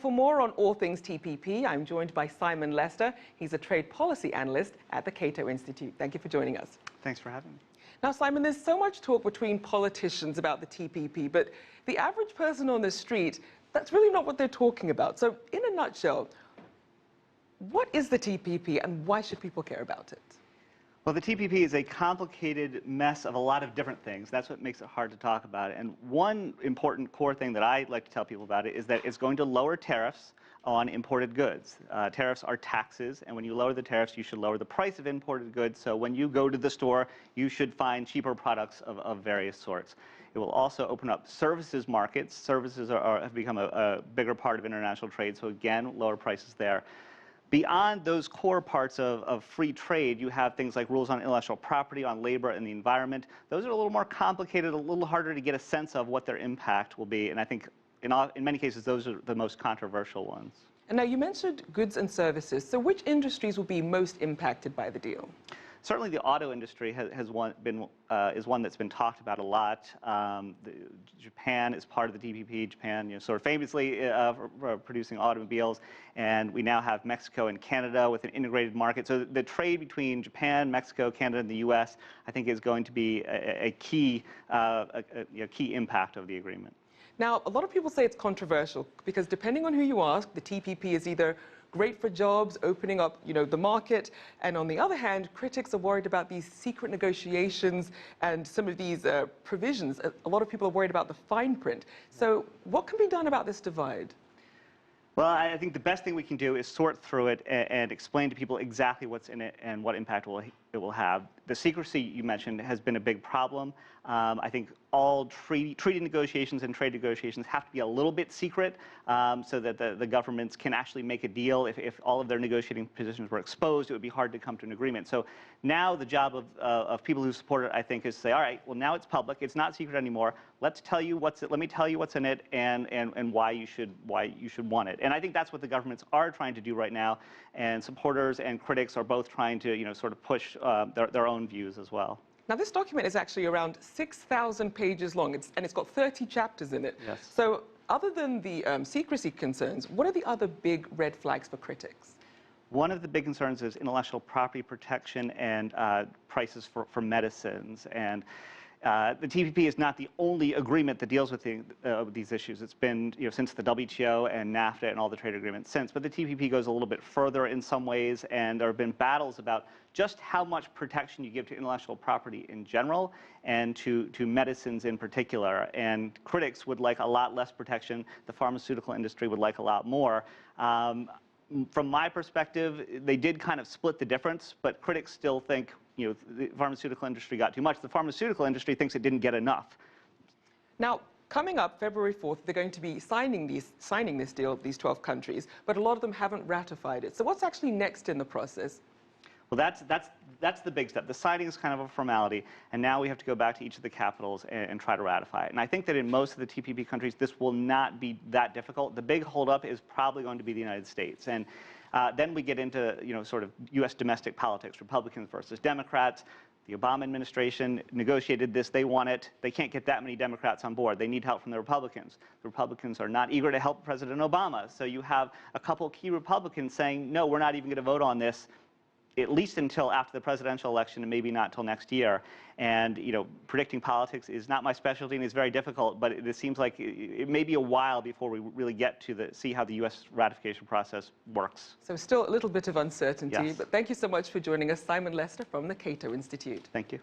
For more on all things TPP, I'm joined by Simon Lester. He's a trade policy analyst at the CATO Institute. Thank you for joining us. Thanks for having me. Now, Simon, there's so much talk between politicians about the TPP, but the average person on the street, that's really not what they're talking about. So, in a nutshell, what is the TPP and why should people care about it? Well, the TPP is a complicated mess of a lot of different things. That's what makes it hard to talk about it. And one important core thing that I like to tell people about it is that it's going to lower tariffs on imported goods. Tariffs are taxes, and when you lower the tariffs, you should lower the price of imported goods. So when you go to the store, you should find cheaper products of various sorts. It will also open up services markets. Services have become a bigger part of international trade, so again, lower prices there. Beyond those core parts of free trade, you have things like rules on intellectual property, on labor, and the environment. Those are a little more complicated, a little harder to get a sense of what their impact will be, and I think in many cases, those are the most controversial ones. And now you mentioned goods and services. So which industries will be most impacted by the deal? Certainly the auto industry is one that's been talked about a lot. Japan is part of the TPP. Japan, sort of famously for producing automobiles, and we now have Mexico and Canada with an integrated market. So the trade between Japan, Mexico, Canada, and the U.S., I think, is going to be a key impact of the agreement. Now, a lot of people say it's controversial because depending on who you ask, the TPP is either great for jobs, opening up, the market, and on the other hand, critics are worried about these secret negotiations and some of these provisions. A lot of people are worried about the fine print. So what can be done about this divide? Well, I think the best thing we can do is sort through it and explain to people exactly what's in it and what impact it will have. The secrecy you mentioned has been a big problem. I think all treaty negotiations and trade negotiations have to be a little bit secret so that the governments can actually make a deal. If all of their negotiating positions were exposed, it would be hard to come to an agreement. So now the job of people who support it, I think, is to say, all right, well, now it's public. It's not secret anymore. Let me tell you what's in it and why you should want it. And I think that's what the governments are trying to do right now. And supporters and critics are both trying to sort of push their own views as well. Now, this document is actually around 6,000 pages long, and it's got 30 chapters in it. Yes. So other than the secrecy concerns, what are the other big red flags for critics? One of the big concerns is intellectual property protection and prices for medicines. And the TPP is not the only agreement that deals with these issues. It's been since the WTO and NAFTA and all the trade agreements since. But the TPP goes a little bit further in some ways, and there have been battles about just how much protection you give to intellectual property in general and to medicines in particular. And critics would like a lot less protection. The pharmaceutical industry would like a lot more. From my perspective, they did kind of split the difference, but critics still think the pharmaceutical industry got too much. The pharmaceutical industry thinks it didn't get enough. Now, coming up February 4th, they're going to be signing this deal, these 12 countries, but a lot of them haven't ratified it. So what's actually next in the process? Well, that's the big step. The signing is kind of a formality, and now we have to go back to each of the capitals and try to ratify it. And I think that in most of the TPP countries, this will not be that difficult. The big holdup is probably going to be the United States. And then we get into sort of U.S. domestic politics, Republicans versus Democrats. The Obama administration negotiated this. They want it. They can't get that many Democrats on board. They need help from the Republicans. The Republicans are not eager to help President Obama. So you have a couple key Republicans saying, no, we're not even going to vote on this, at least until after the presidential election and maybe not until next year. And predicting politics is not my specialty and it's very difficult, but it seems like it may be a while before we really get to see how the U.S. ratification process works. So still a little bit of uncertainty, Yes. but thank you so much for joining us, Simon Lester from the CATO Institute. Thank you.